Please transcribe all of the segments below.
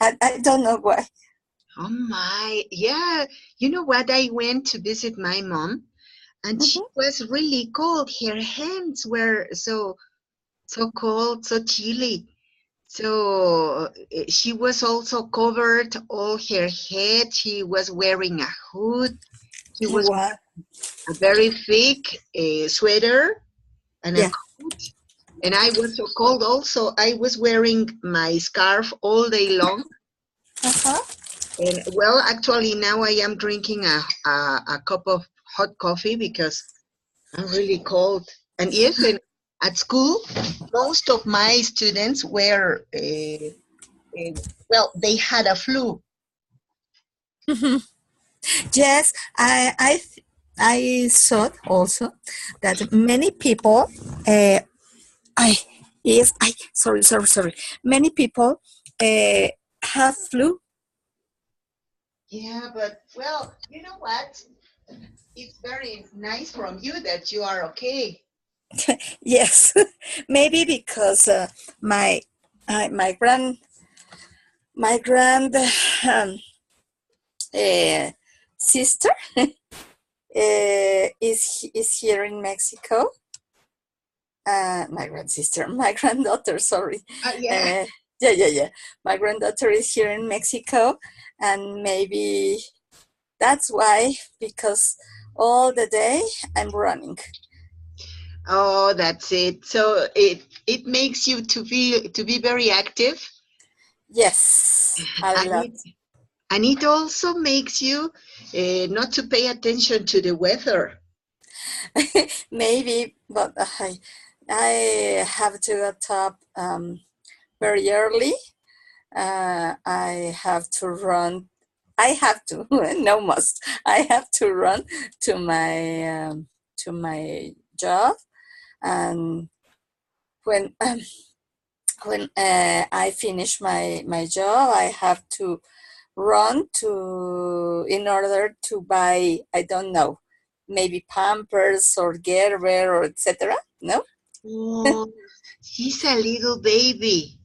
I don't know why. Oh my, yeah. You know what? I went to visit my mom and she Mhm. was really cold. Her hands were so cold, so chilly. So she was also covered all her head. She was wearing a hood. She was What? a very thick sweater and a Yeah. coat. And I was so cold also. I was wearing my scarf all day long. Uh-huh. And well, actually now I am drinking a cup of hot coffee because I'm really cold. And yes, and at school, most of my students were, well, they had a flu. Mhm. Yes, I saw also that many people. I I sorry. Many people uh, have flu. Yeah, but well, you know what? It's very nice from you that you are okay. Yes, maybe because my my grand uh, sister is here in Mexico. My grand sister, my granddaughter. Sorry. Yeah. Uh, yeah. My granddaughter is here in Mexico, and maybe that's why, because all the day I'm running. Oh, that's it. So it makes you to be very active, Yes, a and lot. it also makes you not to pay attention to the weather. Maybe, but I have to get up very early. I have to run. I have to, no must. I have to run to my job, and when when I finish my job, I have to run to in order to buy, I don't know, maybe Pampers or Gerber or etc. No? Oh, she's a little baby.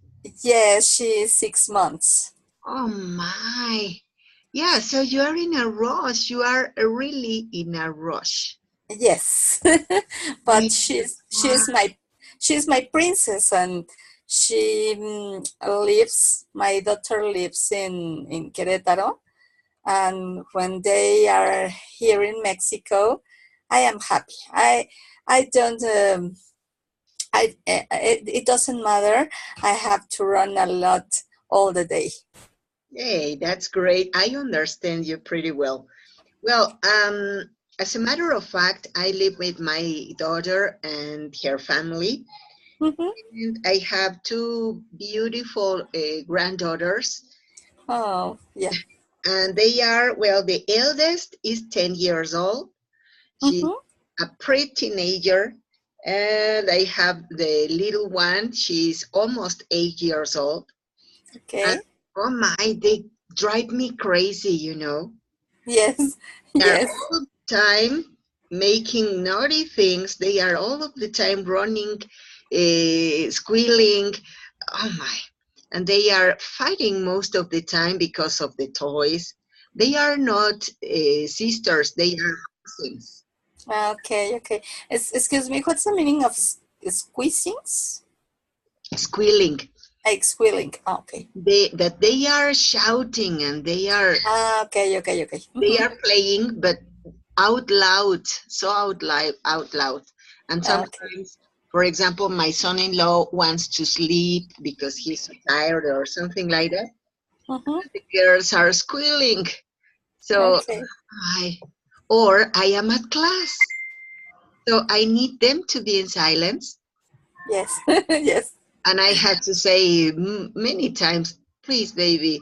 Yes, she is 6 months. Oh my. Yeah, so you are in a rush. You are really in a rush. Yes, Yes, but you are. she's my princess, and she lives. My daughter lives in Querétaro, and when they are here in Mexico, I am happy. I don't. It doesn't matter. I have to run a lot all the day. Hey, that's great. I understand you pretty well. Well, as a matter of fact, I live with my daughter and her family, Hmm. and I have two beautiful granddaughters, Oh, yeah. and they are, well, the eldest is 10 years old. She's Hmm. a pre-teenager, and I have the little one. She's almost 8 years old. And Okay. oh my, they drive me crazy, you know. Yes. They are Yes. all the time making naughty things. They are all of the time running, squealing. Oh my. And they are fighting most of the time because of the toys. They are not sisters, they are cousins. Okay. Okay. Excuse me. What's the meaning of squeezings? Squealing. Like squealing. Okay. They are shouting and Okay. Okay. Okay. they Hmm. are playing, but out loud, so out loud. And Okay. sometimes, for example, my son-in-law wants to sleep because he's so tired or something like that. Hmm. The girls are squealing. So Okay. I am at class. So I need them to be in silence. Yes. Yes. And I had to say many times, please, baby,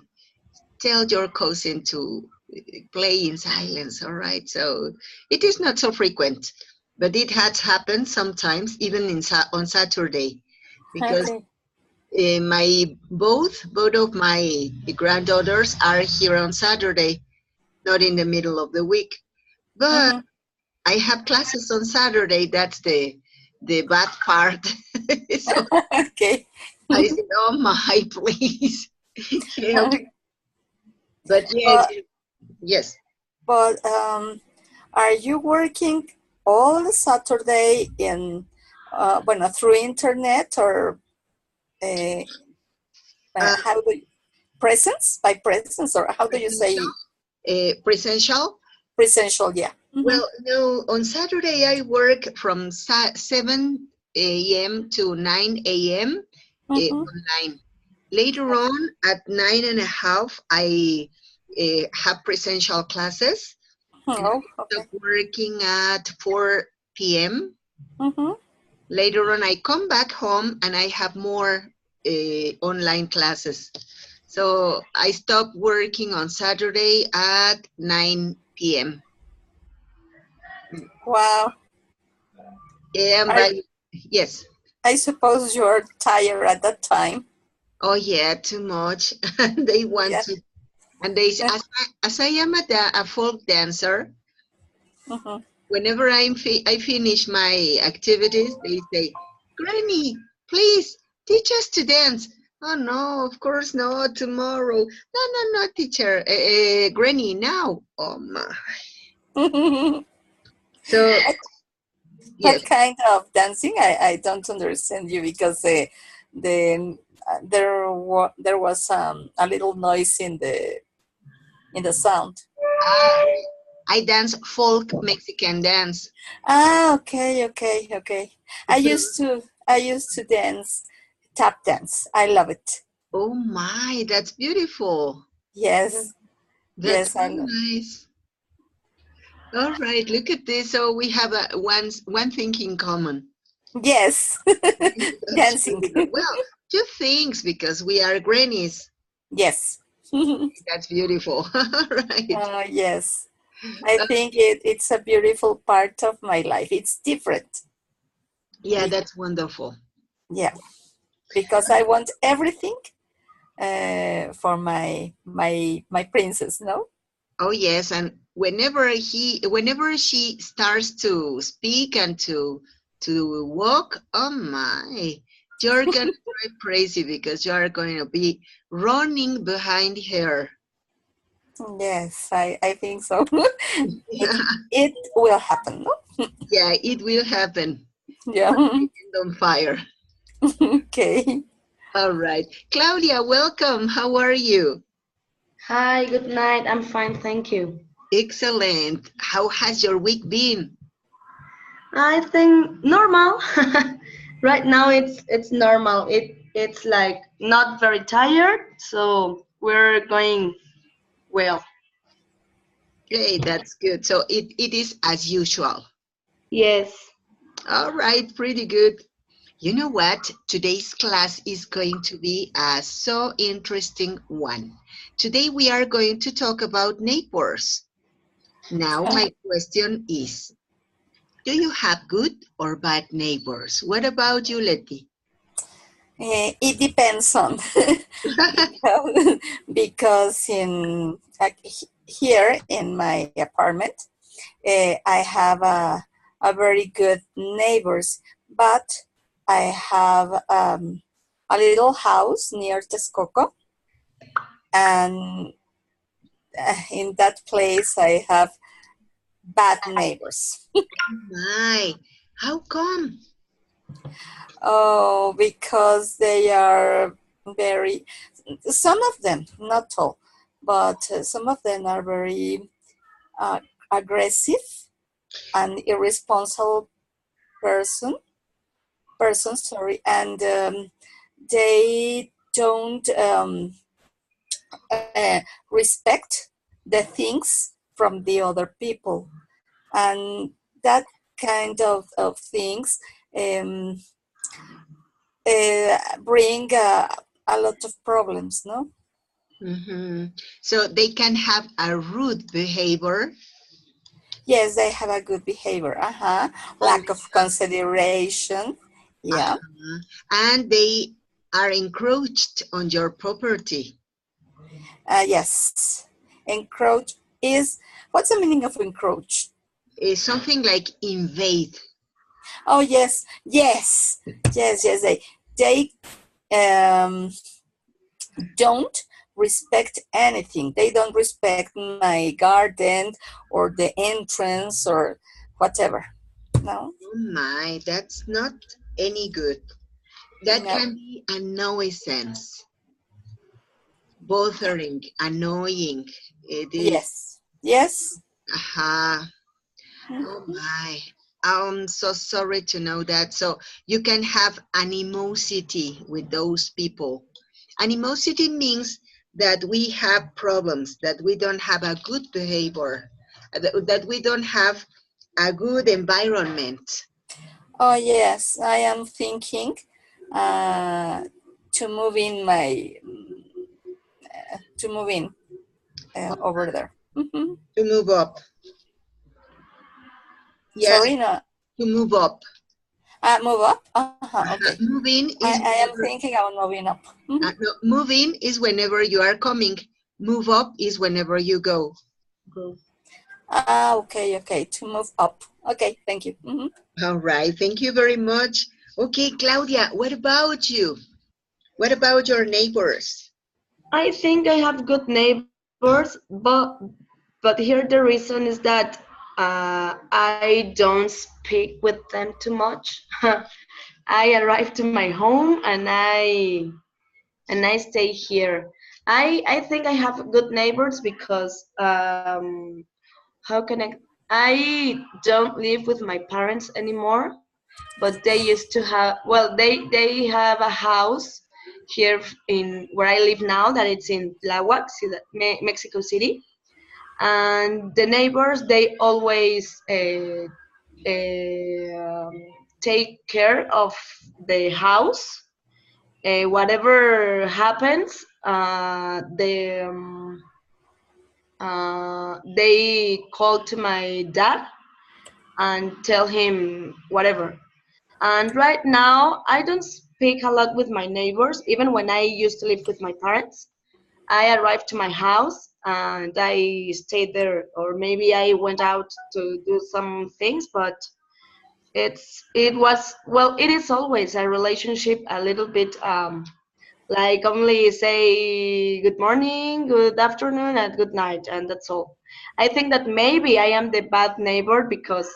tell your cousin to play in silence, all right? So it is not so frequent, but it has happened sometimes, even on Saturday, because Okay. both of my granddaughters are here on Saturday, not in the middle of the week. But Hmm. I have classes on Saturday. That's the bad part. So Okay. I said, "Oh my, please." Yeah, but yes, but yes. but are you working all Saturday in bueno, through internet or uh, Uh, how do you, presence by presence or how do you say presential. presential? Yeah. Mm-hmm. Well, no, on Saturday I work from 7 a.m. to 9 a.m. Mm-hmm. Online. Later on, at 9:30, I have presential classes. And Oh, I stop okay. working at 4 p.m. Mm-hmm. Later on, I come back home and I have more online classes. So I stop working on Saturday at 9 p.m. Wow. And Are, by yes. I suppose you're tired at that time. Oh yeah, too much. They want Yeah. to, and as I am a folk dancer, Mm-hmm. whenever I finish my activities, they say, "Granny, please teach us to dance." Oh no, of course not. Tomorrow. No, no, no, teacher. Granny, now. Oh my. So What yes. kind of dancing? I don't understand you because the there was a little noise in the sound. I, I dance folk Mexican dance. Ah, okay, okay, okay. So, I used to dance tap dance. I love it. oh my, that's beautiful. Yes, That's yes, I very love. nice. All right, look at this. So we have one thing in common. Yes, That's dancing. really good. Well, two things because we are grannies. Yes. That's beautiful. Right. Yes. I think it's a beautiful part of my life. It's different. Yeah, Be- that's wonderful. yeah, because I want everything for my princess. No. Oh yes, and whenever she starts to speak and to walk, oh my, you're gonna drive crazy because you are going to be running behind her. Yes, I think so. it it will happen. No. Yeah, it will happen. Yeah. And on fire. Okay. All right. Claudia, welcome. How are you? Hi, good night. I'm fine, thank you. Excellent. How has your week been? I think normal. Right now it's normal. It's like not very tired, so we're going well. Okay, that's good. So it is as usual. Yes. All right, pretty good. You know what? Today's class is going to be a so interesting one. Today we are going to talk about neighbors. Now my question is, do you have good or bad neighbors? What about you, Letty? It depends on because in here in my apartment, I have a very good neighbors, but I have a little house near Texcoco, and in that place I have bad neighbors. My, how come? Oh, because they are very, some of them, not all, but some of them are very uh, aggressive and irresponsible person persons, sorry, and they don't respect the things from the other people, and that kind of things um, bring a lot of problems, no? Mhm. So they can have a rude behavior. Yes, they have a good behavior, uh-huh. And Lack of consideration, yeah. uh-huh, and they are encroached on your property. Yes, encroach is, what's the meaning of encroach? It's something like invade. Oh yes, yes, yes, yes. They um, don't respect anything. They don't respect my garden or the entrance or whatever. No, Oh my, that's not any good. That no. can be a nuisance, bothering, annoying. It is, Yes, yes. aha. Oh Mhm. my. I'm so sorry to know that. So you can have animosity with those people. Animosity means that we have problems, that we don't have a good behavior, that we don't have a good environment. Oh yes, I am thinking uh, to move in my to move in over there. Mhm. To move up. Yeah, Sorry, no. to move up. Move up. Okay. Moving I is am whenever, thinking about moving up. Mhm. no, moving is whenever you are coming. Move up is whenever you go. Go. Okay, okay. To move up. Okay, thank you. Mhm. All right, thank you very much. Okay, Claudia, what about you? What about your neighbors? I think I have good neighbors, but here the reason is that I don't speak with them too much. I arrive to my home and I stay here. I think I have good neighbors because how can I don't live with my parents anymore, but they used to have, well, they have a house here in where I live now, that it's in Tláhuac, Mexico City, and the neighbors, they always um, take care of the house. Whatever happens, they call to my dad and tell him whatever. And right now, I don't speak a lot with my neighbors. Even when I used to live with my parents, I arrived to my house and I stayed there, or maybe I went out to do some things. But it was, well, it is always a relationship a little bit like only say good morning, good afternoon, and good night, and that's all. I think that maybe I am the bad neighbor because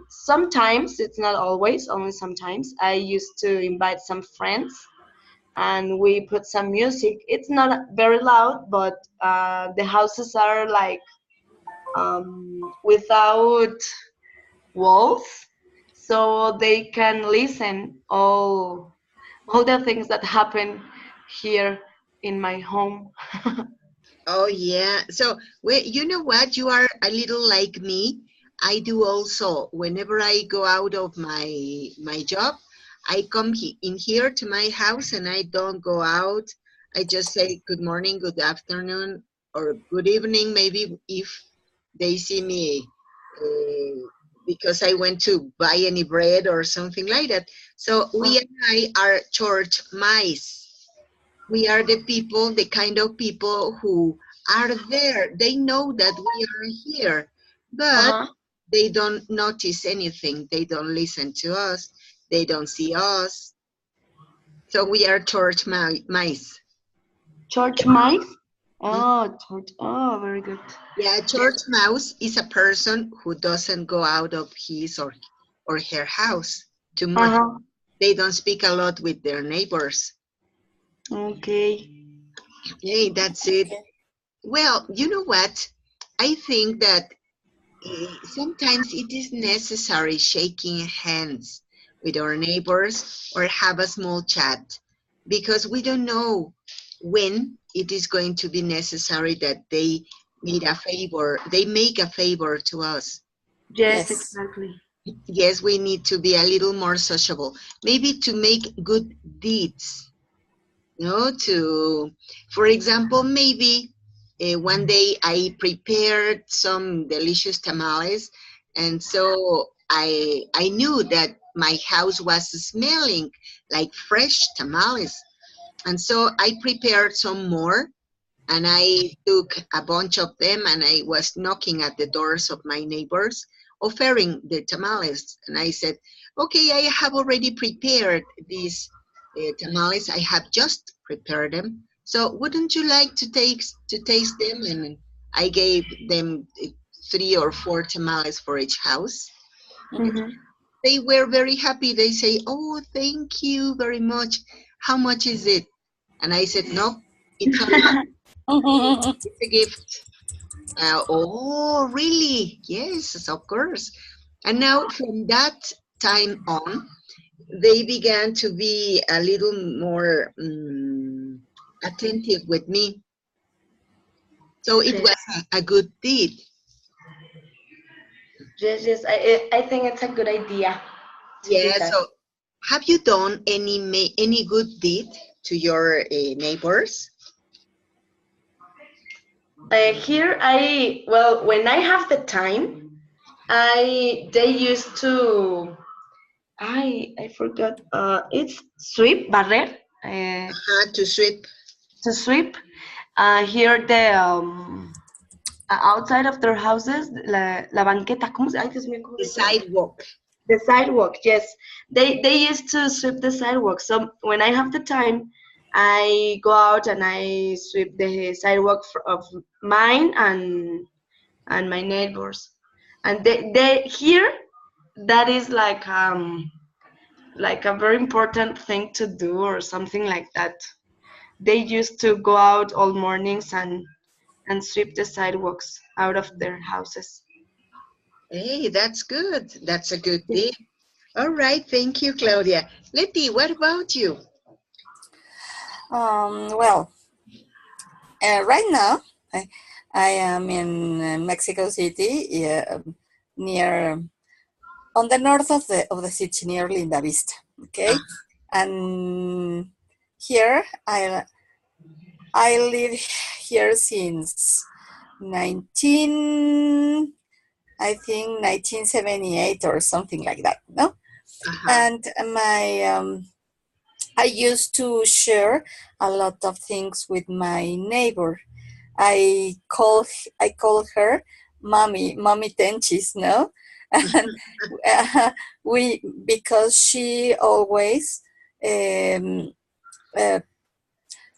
sometimes, it's not always, only sometimes, I used to invite some friends and we put some music. It's not very loud, but the houses are like without walls, so they can listen all the things that happen here in my home. Oh yeah. So, you know what? You are a little like me. I do also. Whenever I go out of my job, I come in here to my house and I don't go out. I just say good morning, good afternoon, or good evening, maybe if they see me because I went to buy any bread or something like that. So we and I are church mice. We are the people, the kind of people who are there. They know that we are here, but Uh-huh. they don't notice anything. They don't listen to us. They don't see us. So we are church mice. Church mice. Mm. Oh, church. Oh, very good. Yeah, church mouse is a person who doesn't go out of his or her house too much. Uh-huh. They don't speak a lot with their neighbors. Okay. Hey, that's it. Okay. Well, you know what? I think that sometimes it is necessary shaking hands with our neighbors or have a small chat because we don't know when it is going to be necessary that they make a favor to us. Yes, Yes. exactly. Yes, we need to be a little more sociable, maybe to make good deeds, to, for example, maybe one day I prepared some delicious tamales, and so I knew that my house was smelling like fresh tamales, and so I prepared some more, and I took a bunch of them, and I was knocking at the doors of my neighbors, offering the tamales, and I said, "Okay, I have already prepared this." tamales. I have just prepared them. So wouldn't you like to taste them? And I gave them 3 or 4 tamales for each house. Mm-hmm. They were very happy. They say, "Oh, thank you very much. How much is it?" And I said, "No, it's a lot. It's a gift." Oh, really? Yes, of course. And now from that time on, they began to be a little more attentive with me. So it was Yes, a good deed. yes. I think it's a good idea to do Yeah. that. So have you done any good deed to your neighbors? Here, when I have the time, they used to. I forgot. It's sweep, barrer, To sweep to sweep. Here outside of their houses, la banqueta. Ay, Dios mío, ¿cómo the se dice la sidewalk. The sidewalk, yes. They used to sweep the sidewalk. So when I have the time, I go out and I sweep the sidewalk of mine and my neighbors. And they here that is like a very important thing to do or something like that. They used to go out all mornings and sweep the sidewalks out of their houses. Hey, that's good. That's a good deed. All right. Thank you, Claudia. Letty, what about you? Well, right now I am in Mexico City, yeah, near on the north of the city, near Linda Vista. Okay, and here I live here since 19 I think 1978 or something like that. No, Uh-huh. and my I used to share a lot of things with my neighbor. I call her mommy Tenchis, no, and uh, we because she always um, uh,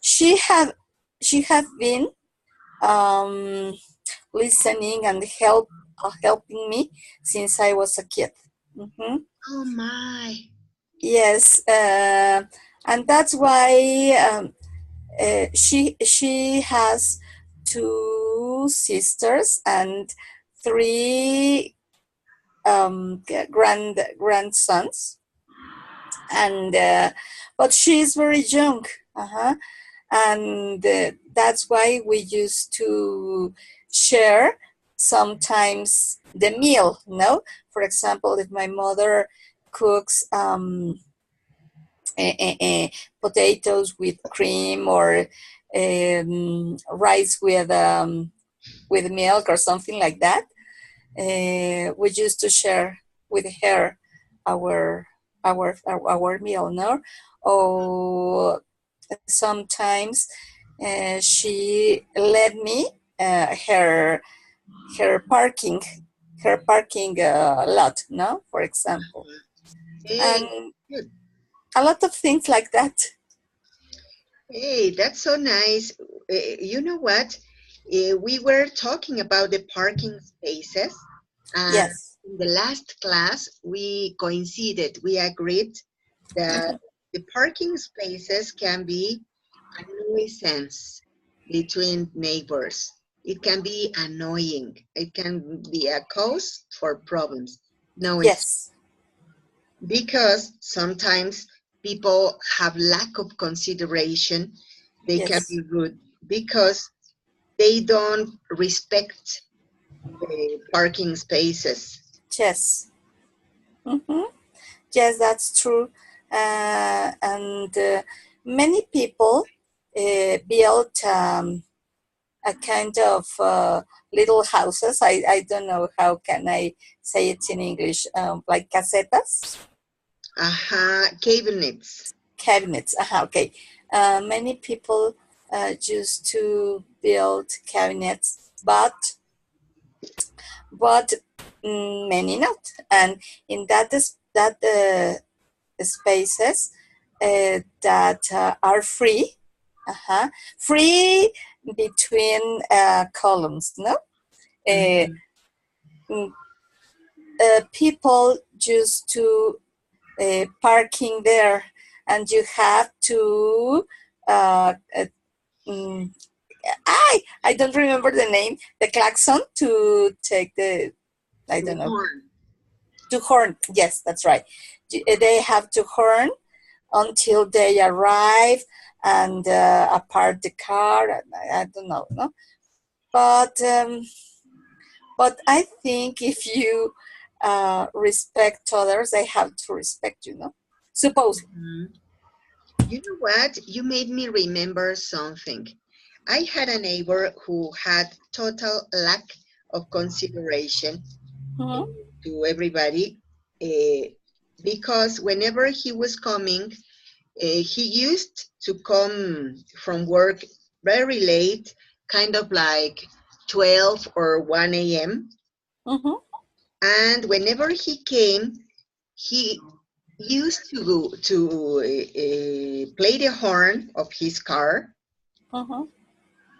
she have she have been um, listening and helping me since I was a kid. Mhm. Oh my. Yes, and that's why she has 2 sisters and 3 grandsons, and but she's very young. Uh-huh. And that's why we used to share sometimes the meal. No, for example, if my mother cooks potatoes with cream or rice with milk or something like that, we used to share with her our our meal, no? Or sometimes she let me her her parking lot, no, for example, Hey, and good. a lot of things like that. Hey, that's so nice. You know what? We were talking about the parking spaces, and Yes. in the last class, we coincided, we agreed that Mhm. the parking spaces can be a nuisance between neighbors. It can be annoying. It can be a cause for problems. No, it's Yes. because sometimes people have lack of consideration. They can be Yes. rude because they don't respect the parking spaces. Yes. Hmm. Yes, that's true. And many people built a kind of little houses. I don't know how can I say it in English, like casetas, Aha, cabinets. cabinets. Okay. Many people used to build cabinets, but many not. And in that spaces, that are free, free between columns, no? Uh, mm, People used to parking there, and you have to mm, I don't remember the name, the klaxon to take the, I don't know, to horn. Yes, that's right. They have to horn until they arrive and apart the car. I don't know, no? But I think if you respect others, they have to respect you, no? Suppose. You know what? You made me remember something. I had a neighbor who had total lack of consideration Mm-hmm. to everybody uh, because whenever he was coming, he used to come from work very late, kind of like 12 or 1 a.m. Mm-hmm. And whenever he came, he used to play the horn of his car Mm-hmm.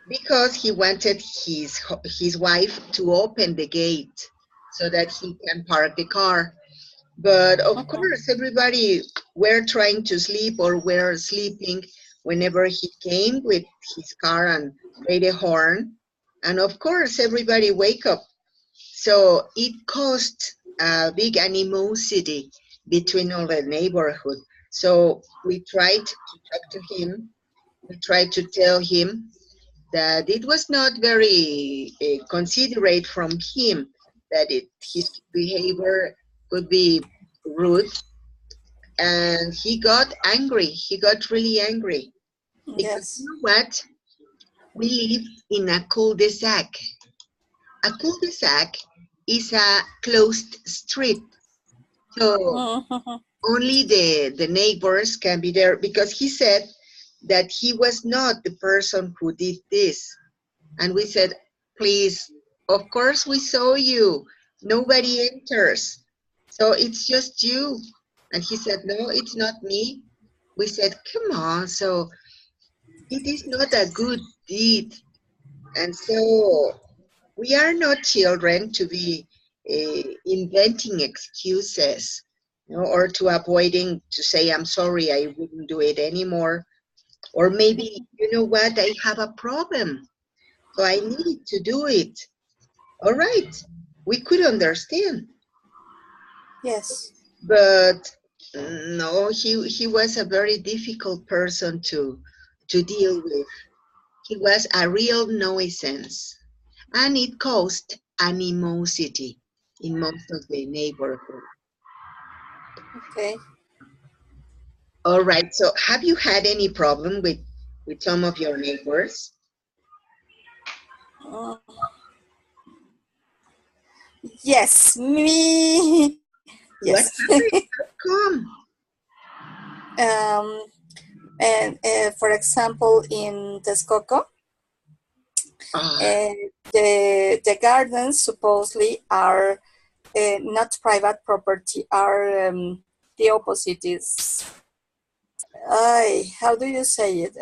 because he wanted his wife to open the gate so that he can park the car. But of Mm-hmm. course, everybody were trying to sleep or were sleeping whenever he came with his car and played the horn. And of course, everybody wake up. So it caused a big animosity between all the neighborhood. So we tried to talk to him. We tried to tell him that it was not very considerate from him, that his behavior could be rude. And he got angry. He got really angry because you Yes. know what? We live in a cul-de-sac. A cul-de-sac is a closed street. So Mm-hmm. only the neighbors can be there because he said that he was not the person who did this. And we said, please, of course we saw you. Nobody enters. So it's just you. And he said, no, it's not me. We said, come on. So it is not a good deed. And so we are not children to be inventing excuses, you know, or to avoiding to say, I'm sorry, I wouldn't do it anymore. Or maybe, you know what, I have a problem. So I need to do it. All right, we could understand, Yes. but no, he was a very difficult person to deal with. He was a real nuisance, and it caused animosity in most of the neighborhood. Okay. All right, so have you had any problem with some of your neighbors? Uh, yes, me. What Yes. happened? How come? um, and for example, in Texcoco, Ah, uh, the gardens supposedly are not private property. Are the opposite is. How do you say it?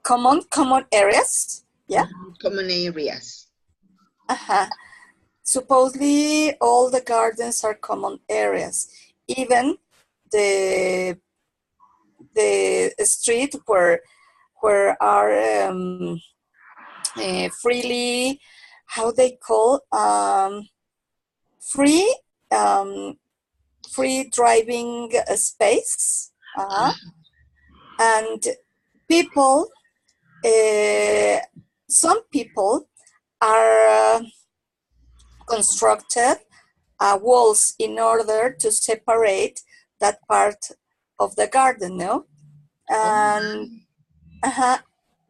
Common areas. Yeah. common areas. Uh-huh. Supposedly, all the gardens are common areas. Even the street where are freely, how they call, free um, free driving space, and people, uh, some people are constructed walls in order to separate that part of the garden, no? Oh, And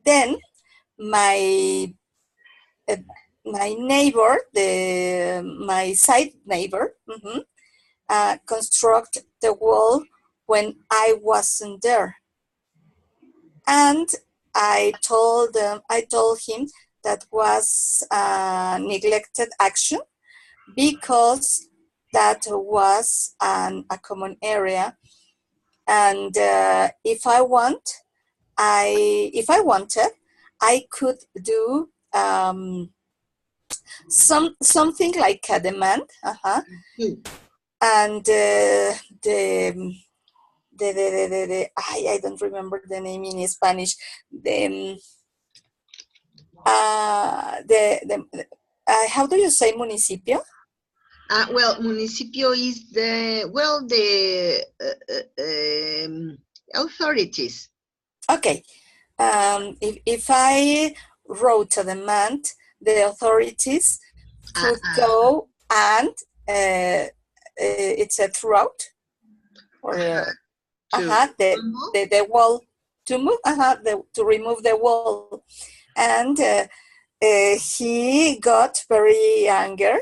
then my uh, my neighbor, my side neighbor, construct the wall when I wasn't there, and I told him that was a neglected action because that was a common area, and if I wanted, I could do something like a demand, and I don't remember the name in Spanish. How do you say municipio? Well, municipio is the authorities. Okay. If I wrote a demand, the authorities could go and it's a throughout or the wall to move to remove the wall, and he got very angry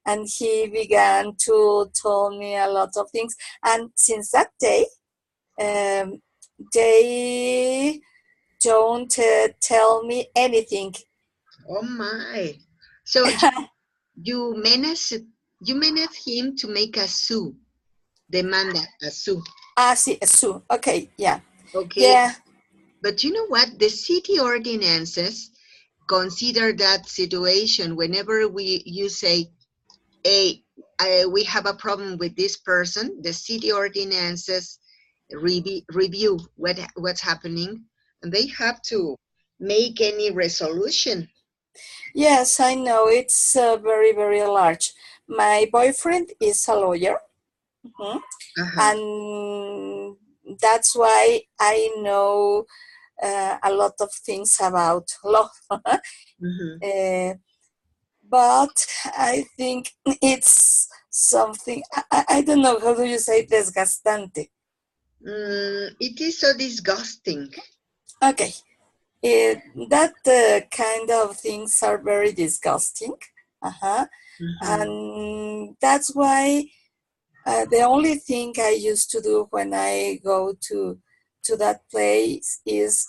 and he began to tell me a lot of things, and since that day they don't tell me anything. Oh my! So you managed him to make a sue, demanda a sue. Sí, a sue. Okay, yeah. Okay. Yeah. But you know what? The city ordinances consider that situation whenever you say, hey, we have a problem with this person, the city ordinances review what's happening, and they have to make any resolution. Yes, I know. It's very, very large. My boyfriend is a lawyer, and that's why I know a lot of things about law. But I think it's something, I don't know, how do you say desgastante? It is so disgusting. Okay. That kind of things are very disgusting. And that's why the only thing I used to do when I go to that place is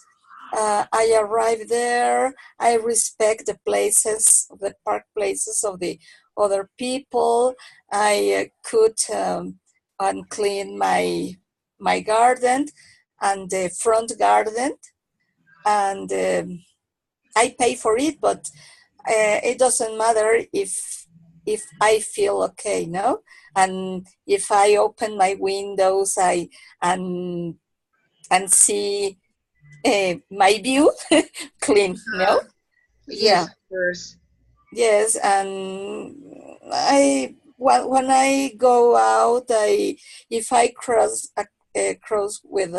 I arrive there, I respect the places, the park places of the other people. I could and clean my garden and the front garden, and I pay for it, but it doesn't matter if I feel okay, no? And if I open my windows, and see my view clean, no? Yes, Yeah. of course. Yes, and when I go out, if I cross with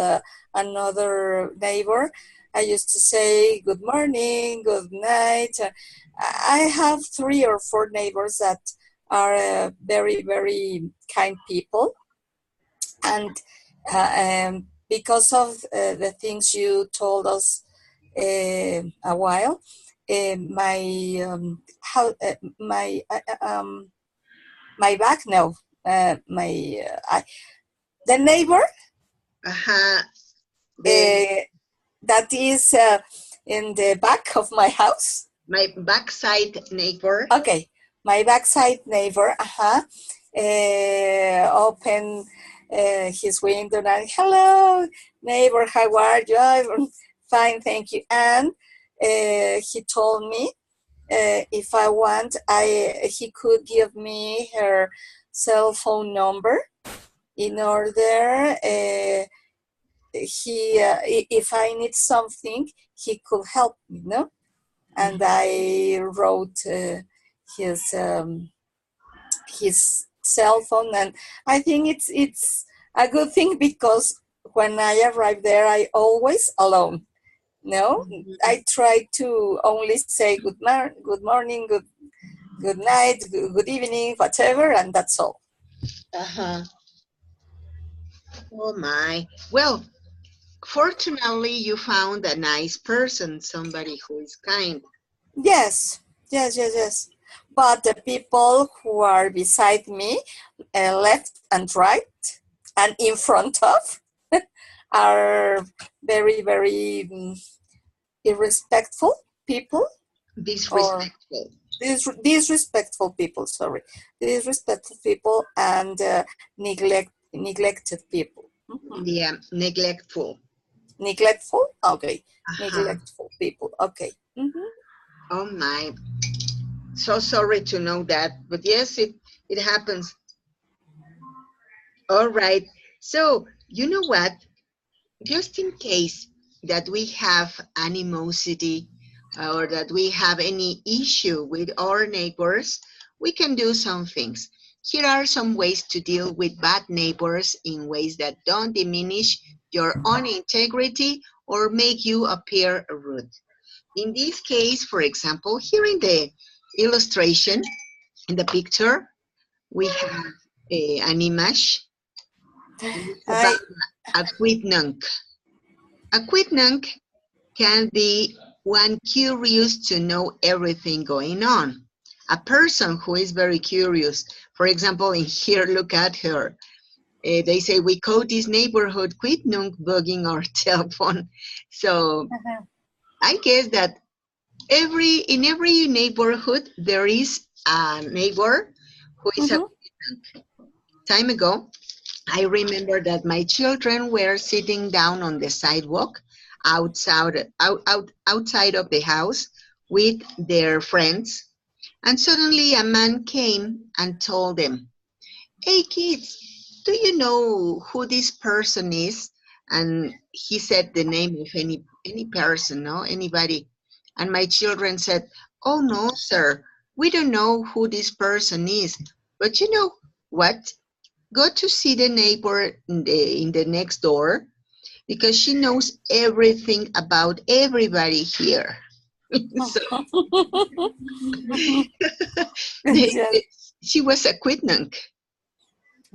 another neighbor, I used to say good morning, good night. I have 3 or 4 neighbors that are very, very kind people, and because of the things you told us a while, my my back, no, the neighbor that is in the back of my house. My backside neighbor. Okay, my backside neighbor. Open his window and hello, neighbor, how are you? I'm fine, thank you. And he told me if I want, he could give me her cell phone number in order if I need something, he could help me, no? And I wrote his cell phone, and I think it's a good thing because when I arrive there, I always alone. No, I try to only say good morning, good night, good evening, whatever, and that's all. Oh my. Well, fortunately, you found a nice person, somebody who is kind. Yes. But the people who are beside me, left and right, and in front of, are very, very irrespectful people. Disrespectful. Disrespectful people, sorry. Disrespectful people and neglected people. Mhm. Yeah, neglectful. Neglectful? Okay. Uh-huh. Neglectful people. Okay. Mhm. Oh my, so sorry to know that, but yes, it happens. All right. So, you know what? Just in case that we have animosity or that we have any issue with our neighbors, we can do some things. Here are some ways to deal with bad neighbors in ways that don't diminish your own integrity or make you appear rude. In this case, for example, here in the illustration, in the picture, we have an image, and it's about I a quidnunc. A quidnunc can be one curious to know everything going on. A person who is very curious. For example, in here, look at her. They say we call this neighborhood quidnunc bugging our telephone. So I guess that in every neighborhood there is a neighbor who is a mhm. time ago. I remember that my children were sitting down on the sidewalk outside of the house with their friends, and suddenly a man came and told them, "Hey kids, do you know who this person is?" And he said the name of any person, no, anybody. And my children said, "Oh no, sir, we don't know who this person is. But you know what? Go to see the neighbor in the next door because she knows everything about everybody here." So Yes. she was a quidnunc.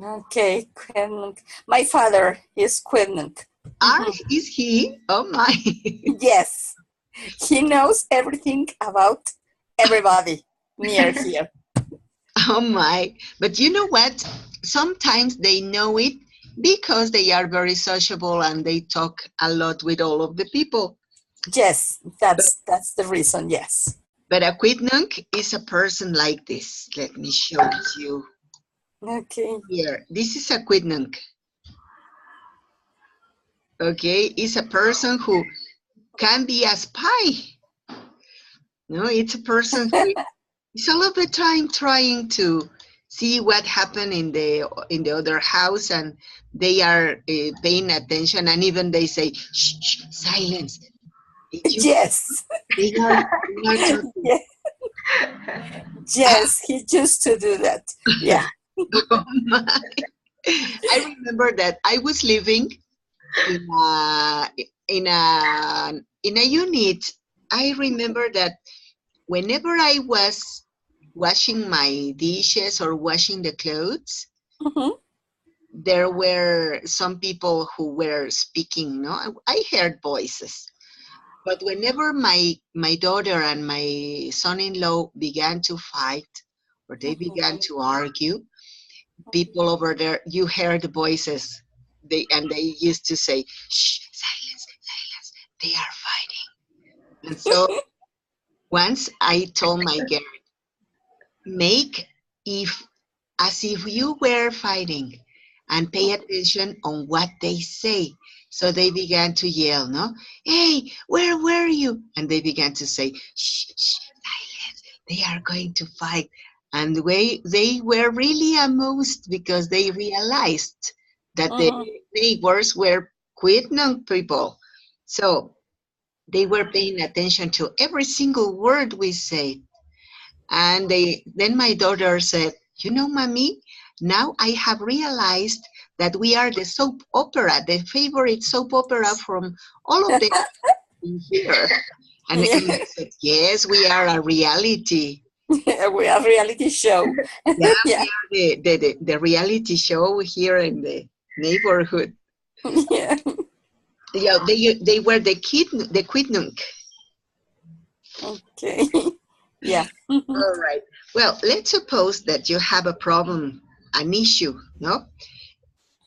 Okay. Quinlan. My father is Quinlan. Mhm. Is he? Oh my. Yes. He knows everything about everybody near here. Oh my. But you know what? Sometimes they know it because they are very sociable and they talk a lot with all of the people. Yes, But, that's the reason. Yes. but a quidnunc is a person like this. Let me show it to you Okay. here. This is a quidnunc. Okay, is a person who can be a spy. No, it's a person who is all of the time trying to see what happened in the other house, and they are paying attention, and even they say, "Shh, shh, silence." Did you? Yes. They are talking. Yes. Yes. He used to do that. Yeah. Oh my. I remember that I was living in a in a in a unit. I remember that whenever I was washing my dishes or washing the clothes, Mhm. there were some people who were speaking. No, I heard voices. But whenever my daughter and my son-in-law began to fight, or they began to argue, people over there, you heard the voices. They used to say, "Shh, silence, silence. They are fighting." And so once I told my girl, make if as if you were fighting and pay attention on what they say. So they began to yell, no? "Hey, where were you?" And they began to say, "Shh, shh, silence. They are going to fight." And they were really amused because they realized that the Mhm. neighbors were quidnunc people. So they were paying attention to every single word we say. And then my daughter said, "You know, mommy, now I have realized that we are the soap opera, the favorite soap opera from all of them in here." And Yeah. I said, "Yes, we are a reality. We are reality show. Yeah, we Yeah. are the reality show here in the neighborhood." Yeah. Yeah, they were the quidnunc. Okay. Yeah. Mhm. All right. Well, let's suppose that you have a problem, an issue, no?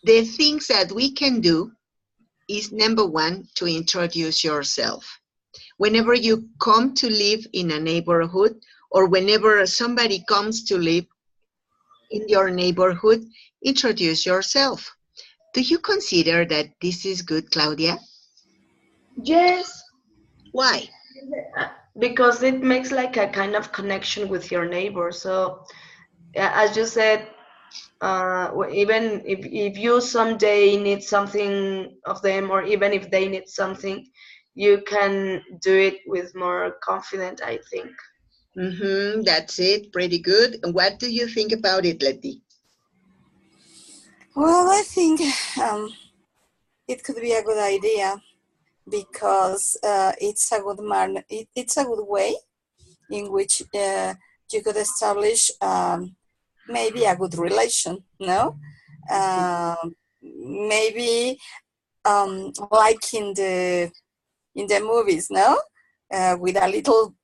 The things that we can do is number one, to introduce yourself. Whenever you come to live in a neighborhood or whenever somebody comes to live in your neighborhood, introduce yourself. Do you consider that this is good, Claudia? Yes, Why? because it makes like a kind of connection with your neighbor. So, as you said, even if you someday need something of them, or even if they need something, you can do it with more confidence, I think. That's it. Pretty good. And what do you think about it, Letty? Well, I think it could be a good idea because it's a it's a good way in which you could establish maybe a good relation. No, maybe like in the movies, no, with a little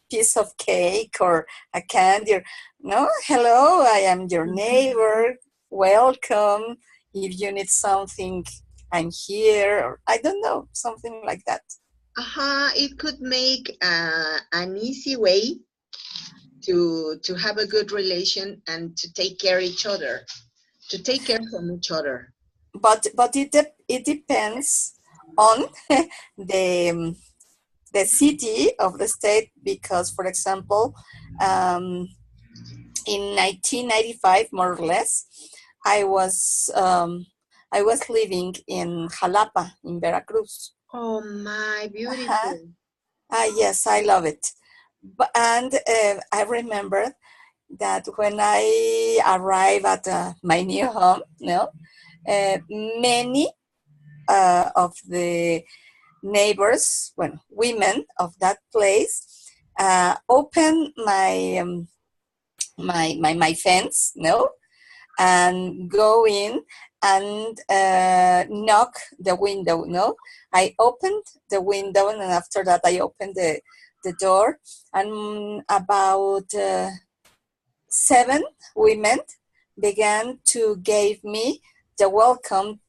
piece of cake or a candy. Or, no, hello, I am your neighbor. Welcome. If you need something, I'm here. Or I don't know, something like that. It could make an easy way to have a good relation and to take care each other, to take care from each other. But it depends on the the city of the state because, for example, um, in 1995, more or less, I was um, I was living in Jalapa in Veracruz. Oh my, Uh-huh. beautiful. Yes, I love it. And I remember that when I arrived at my new home, no, many of the neighbors, well, women of that place, opened my fence, no, and go in and knock the window, no. I opened the window, and after that I opened the door, and about 7 women began to give me the welcome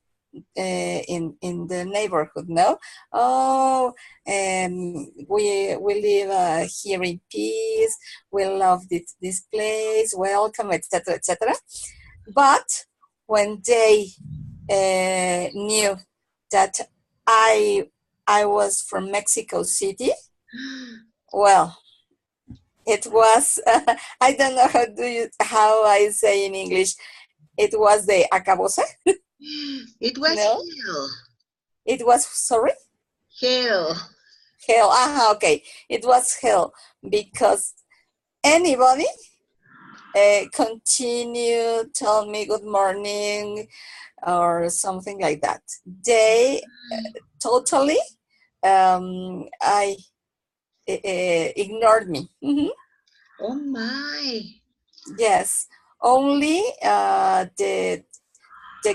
in the neighborhood. No, oh, we live here in peace. We love this place. Welcome, etc., etc. But when they knew that I I was from Mexico City, well, it was I don't know how I say in English. It was the acabose. It was No, hell. it was sorry. Hell. Hell. Okay. It was hell because anybody continue tell me good morning or something like that. They totally I ignored me. Oh my. Yes, only the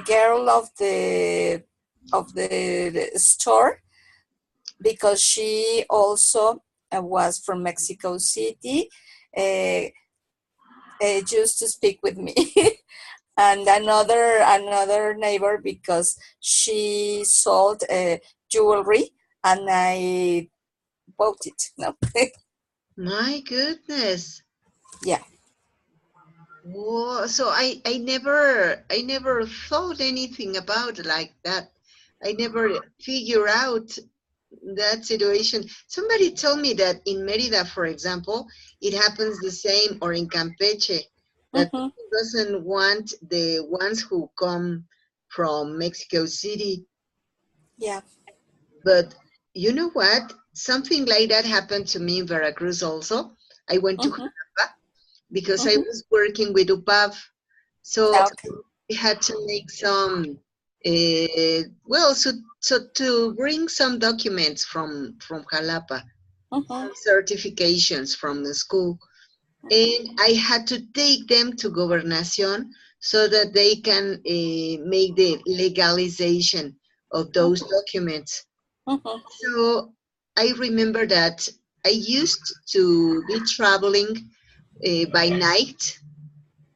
girl of the store because she also was from Mexico City. Uh, just to speak with me and another neighbor because she sold jewelry and I bought it. No, My goodness. yeah. Whoa, so I never thought anything about it like that. I never figure out that situation. Somebody told me that in Merida, for example, it happens the same, or in Campeche, that Mm-hmm. people doesn't want the ones who come from Mexico City. Yeah. But you know what? Something like that happened to me in Veracruz also. I went to Mm-hmm. Jalapa because I Mm-hmm. was working with UPAV. So Okay. we had to make some, so to bring some documents from Jalapa, Mm-hmm. some certifications from the school, and I had to take them to Gobernación so that they can make the legalization of those documents. Mm-hmm. So I remember that I used to be traveling by night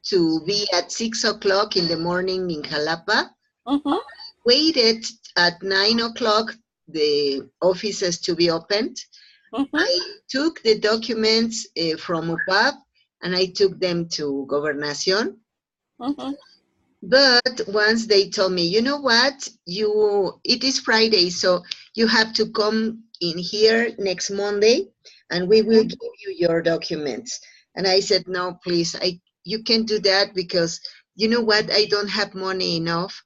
to be at 6 o'clock in the morning in Jalapa, Mm-hmm. waited at 9 o'clock the offices to be opened. Mm-hmm. I took the documents from UPAP and I took them to Gobernación. Mm-hmm. But once they told me, you know what, it is Friday, so you have to come in here next Monday, and we will Mhm. give you your documents. And I said, no, please, you can't do that because you know what, I don't have money enough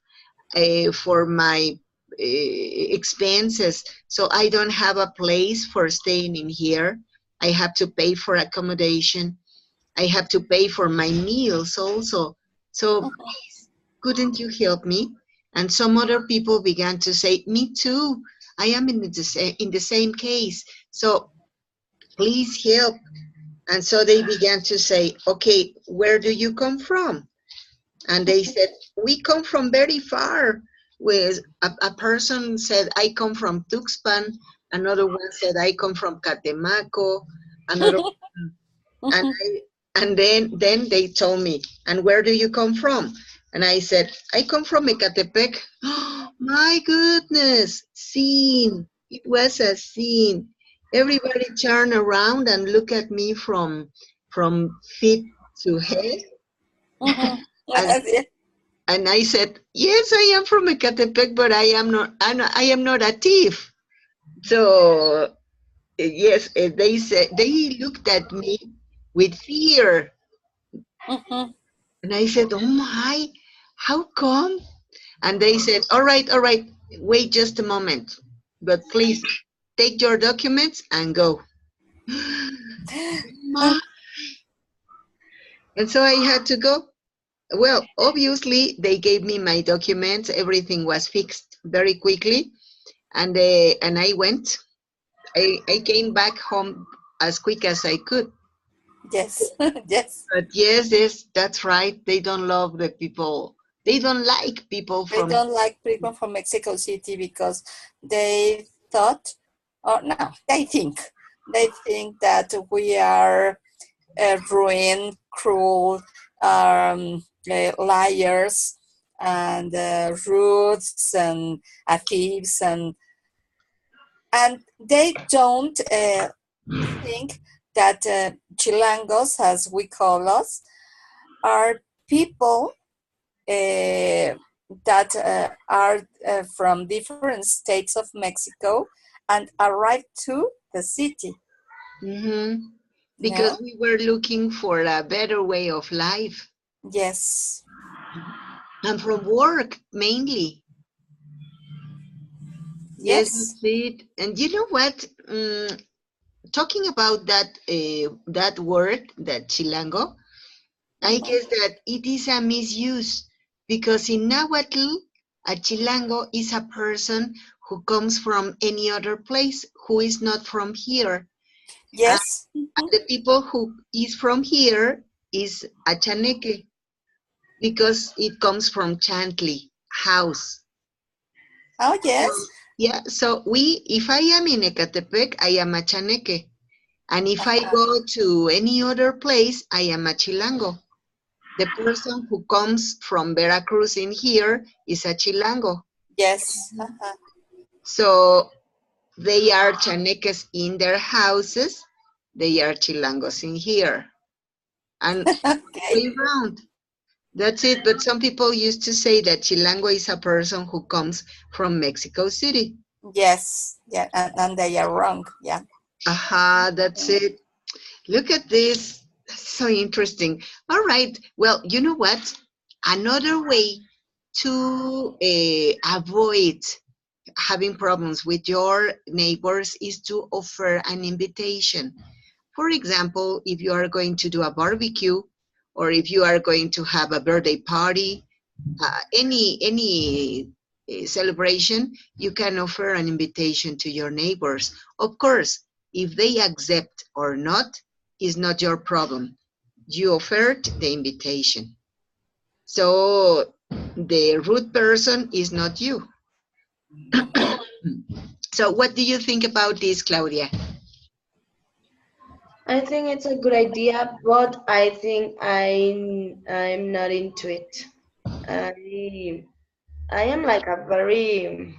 for my expenses, so I don't have a place for staying in here. I have to pay for accommodation. I have to pay for my meals also. So Mhm. couldn't you help me? And some other people began to say, me too. I am in the same case. So please help. And so they began to say, okay, where do you come from? And they said, we come from very far. With a person said, I come from Tuxpan. Another one said, I come from Catemaco. Another and Mhm. then they told me, and where do you come from? And I said, I come from Ecatepec. My goodness, scene. It was a scene. Everybody turned around and looked at me from feet to head. Mhm. And Yeah. and I said, yes, I am from Ecatepec, but I am not a thief. So yes, they said they looked at me with fear. Mhm. And I said, oh my, how come? And they said, all right, wait just a moment. But please take your documents and go. Ma. And so I had to go. Well, obviously, they gave me my documents. Everything was fixed very quickly. And I went. I came back home as quick as I could. Yes. Yes. But yes, that's right. They don't love the people. They don't like people They from. don't like people from Mexico City because they thought, or no, they think that we are ruin, cruel, liars, and rudes, and thieves, and they don't think that chilangos, as we call us, are people that are from different states of Mexico and arrived to the city. Mhm. Because No? we were looking for a better way of life Yes. and from work mainly. Yes, Yes. that's it. And you know what? Talking about that word, that chilango, I Mhm. guess that it is a misuse because in Nahuatl, a chilango is a person who comes from any other place who is not from here. And Yes. Mhm. the people who is from here is a chaneque because it comes from chantli, house. Oh, So, yes. yeah, so if I am in Ecatepec, I am a chaneque. And if I go to any other place, I am a chilango. The person who comes from Veracruz in here is a chilango. Yes. Uh-huh. So they are chaneques in their houses, they are chilangos in here. And Okay. way round. That's it. But some people used to say that chilango is a person who comes from Mexico City. Yes. Yeah. And they are wrong. Yeah. Aha, that's Mhm. it. Look at this. That's so interesting. All right. Well, you know what? Another way to avoid having problems with your neighbors is to offer an invitation. For example, if you are going to do a barbecue or if you are going to have a birthday party, any celebration, you can offer an invitation to your neighbors. Of course, if they accept or not is not your problem. You offered the invitation. So the rude person is not you. Mhm. So what do you think about this, Claudia? I think it's a good idea, but I think I'm not into it. I I am like a very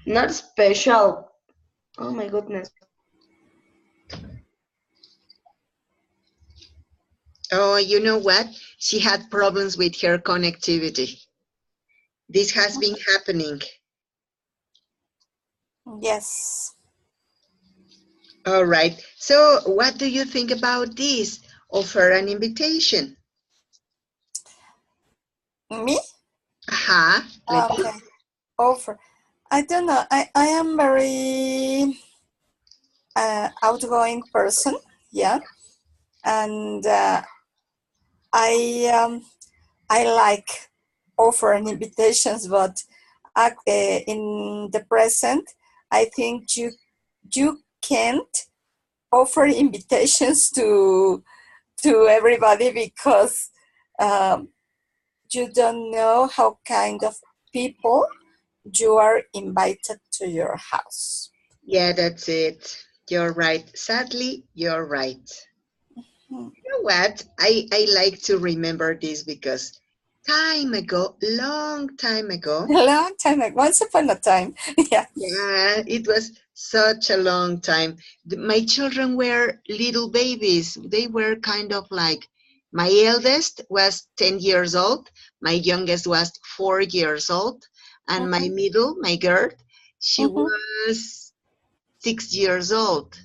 not special. Oh my goodness. Oh, you know what? She had problems with her connectivity. This has been happening. Yes. All right. So, what do you think about this? Offer an invitation. Me? Aha. Let me. Okay. Over. I don't know. I am very outgoing person. Yeah. And I I like offering invitations, but in the present, I think you can't offer invitations to everybody because um, you don't know how kind of people you are invited to your house. Yeah, that's it. You're right. Sadly, you're right. Hmm. You know what? I like to remember this because time ago, long time A ago, long time ago, once upon a time. Yeah. yeah, it was such a long time. My children were little babies. They were kind of like my eldest was 10 years old, my youngest was 4 years old, and my Hmm. middle, my girl, she Hmm. was 6 years old.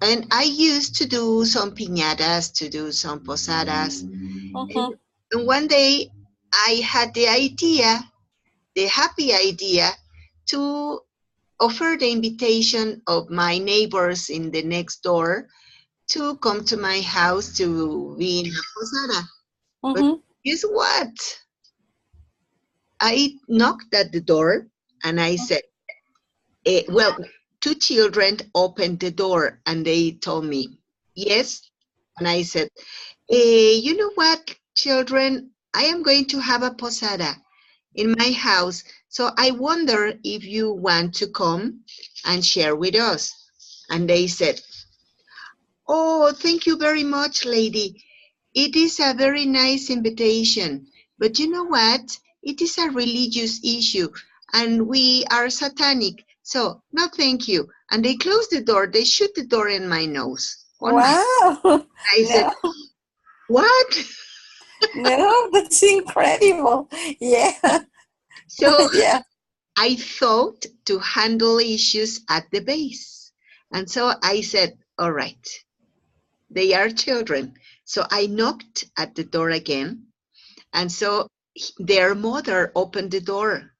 And I used to do some piñatas, to do some posadas. And, Hmm. and one day I had the idea, the happy idea, to offer the invitation of my neighbors in the next door to come to my house to be in a posada. But Hmm. guess what? I knocked at the door and I said, well, two children opened the door and they told me, yes. And I said, you know what, children? I am going to have a posada in my house. So I wonder if you want to come and share with us. And they said, oh, thank you very much, lady. It is a very nice invitation. But you know what? It is a religious issue and we are satanic. So, no, thank you. And they closed the door. They shut the door in my nose. On my, Wow. I said, No, what? no, that's incredible. Yeah. So Yeah. I thought to handle issues at the base. And so I said, all right, they are children. So I knocked at the door again. And so their mother opened the door.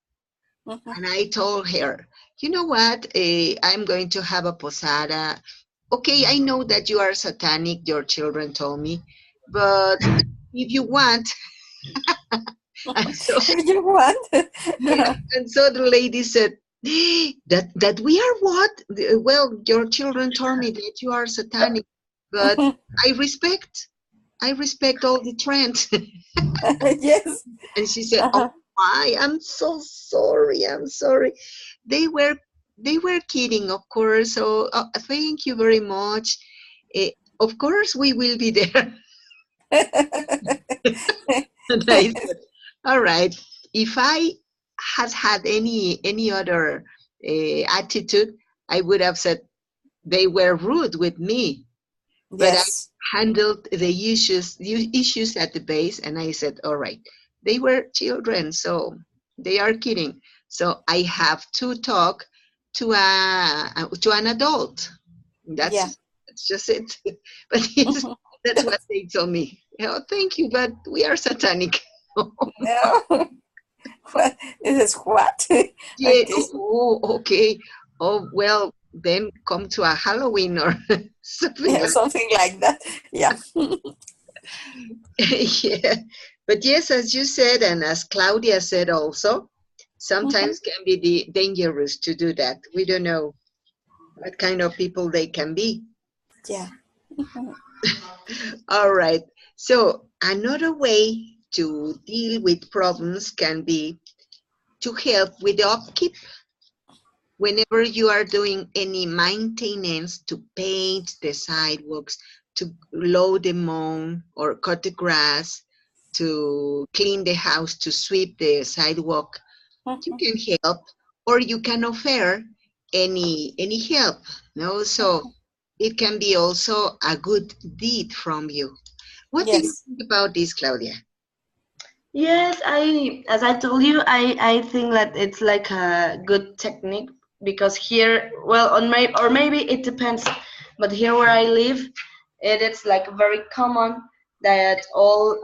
Hmm. And I told her, you know what? I'm going to have a posada. Okay, I know that you are satanic, your children told me. But if you want, and so If you want. yeah, and so the lady said, that we are what? Well, your children told me that you are satanic, but I respect I respect all the trends. Yes. And she said, oh Uh-huh. my, I'm so sorry. I'm sorry. They were they were kidding, of course. So thank you very much. Eh, of course we will be there. And I said, all right, if I had any other attitude, I would have said they were rude with me. But I Yes. handled the issues at the base, and I said, all right, they were children, so they are kidding. So I have to talk to an adult. Yeah. That's just it. But yes, that's what they told me. Oh, thank you, but we are satanic. No. What? This is what? Yeah. Okay. Okay. Oh, well, then come to a Halloween or something Yeah, like. something like that. Yeah. Yeah. But yes, as you said, and as Claudia said also, Mhm. sometimes can be dangerous to do that. We don't know what kind of people they can be. Yeah. Mhm. All right. So another way to deal with problems can be to help with the upkeep. Whenever you are doing any maintenance to paint the sidewalks, to load the mown or cut the grass, to clean the house, to sweep the sidewalk, you Mhm. can help or you can offer any help. No, so it can be also a good deed from you. What do you Yes. think about this, Claudia? Yes, as I told you, I think that it's like a good technique because here, well, or maybe it depends, but here where I live, it is like very common that all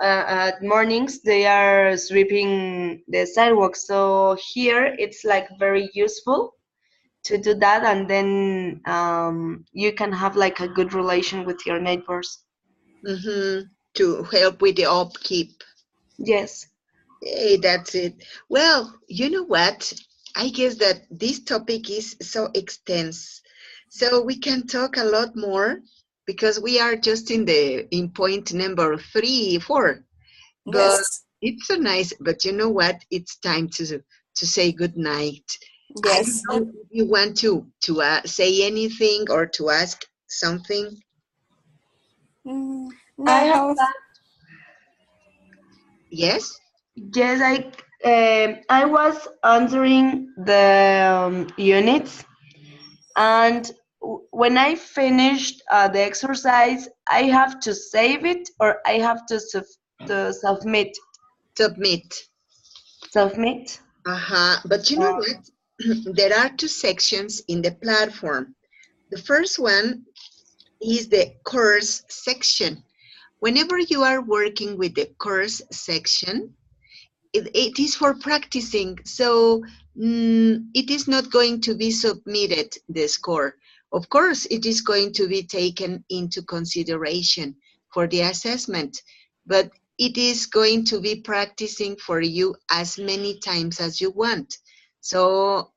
mornings they are sweeping the sidewalks. So here it's like very useful to do that, and then you can have like a good relation with your neighbors. Mm-hmm. To help with the upkeep. Yes. Hey, that's it. Well, you know what? I guess that this topic is so extensive. So we can talk a lot more because we are just in point number 3, 4. But Yes. it's so nice. But you know what? It's time to say good night. I don't Yes. know if you want to say anything or to ask something. I have No. Yes? Yes, I was answering the units, and when I finished the exercise, I have to save it or I have to submit. Submit. Submit. Uh-huh. But you know Uh, what? There are 2 sections in the platform. The first one is the course section. Whenever you are working with the course section, it is for practicing. So it is not going to be submitted, the score. Of course, it is going to be taken into consideration for the assessment, but it is going to be practicing for you as many times as you want. So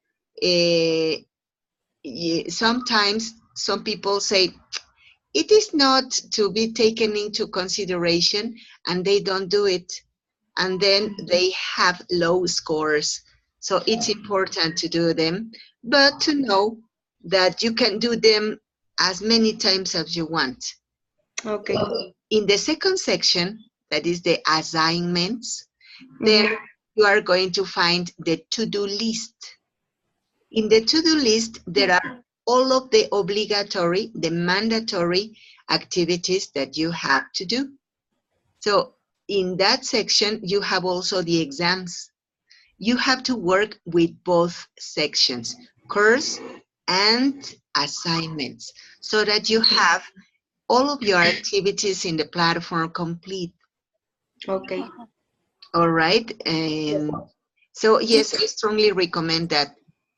sometimes some people say, it is not to be taken into consideration, and they don't do it, and then they have low scores. So it's important to do them, but to know that you can do them as many times as you want. okay. In the second section, that is the assignments, there Mhm. you are going to find the to-do list. In the to-do list, there are all of the obligatory, the mandatory activities that you have to do. So in that section, you have also the exams. You have to work with both sections, course and assignments, so that you have all of your activities in the platform complete. Okay. All right. And so, yes, I strongly recommend that.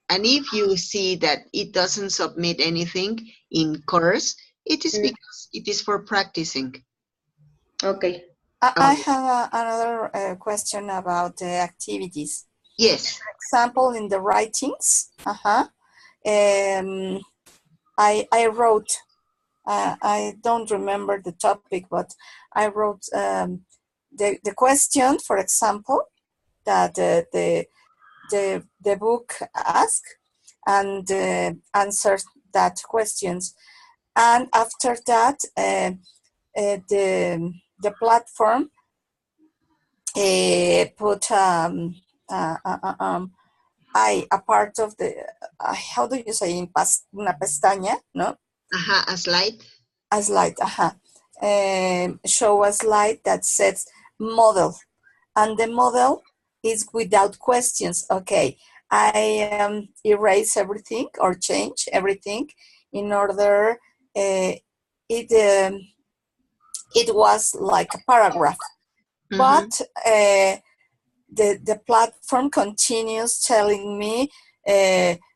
And if you see that it doesn't submit anything in course, it is Mm, because it is for practicing. okay. I Oh, have another question about the activities. yes. Example in the writings. Um, I wrote. I don't remember the topic, but I wrote the question, for example, that the book asked, and answered that questions. And after that, the platform put a part of the how do you say in una pestaña, no? A slide. A slide, show a slide that says model, and the model is without questions. Okay, I erase everything or change everything in order it it was like a paragraph, Mm-hmm. but the platform continues telling me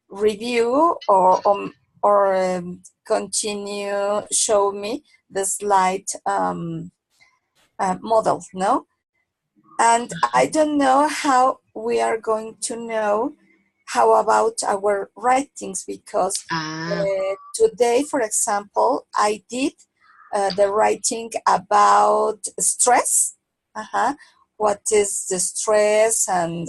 review or continue show me the slide model, no? And I don't know how we are going to know how about our writings, because Ah, today, for example, I did the writing about stress. Uh-huh. What is the stress, and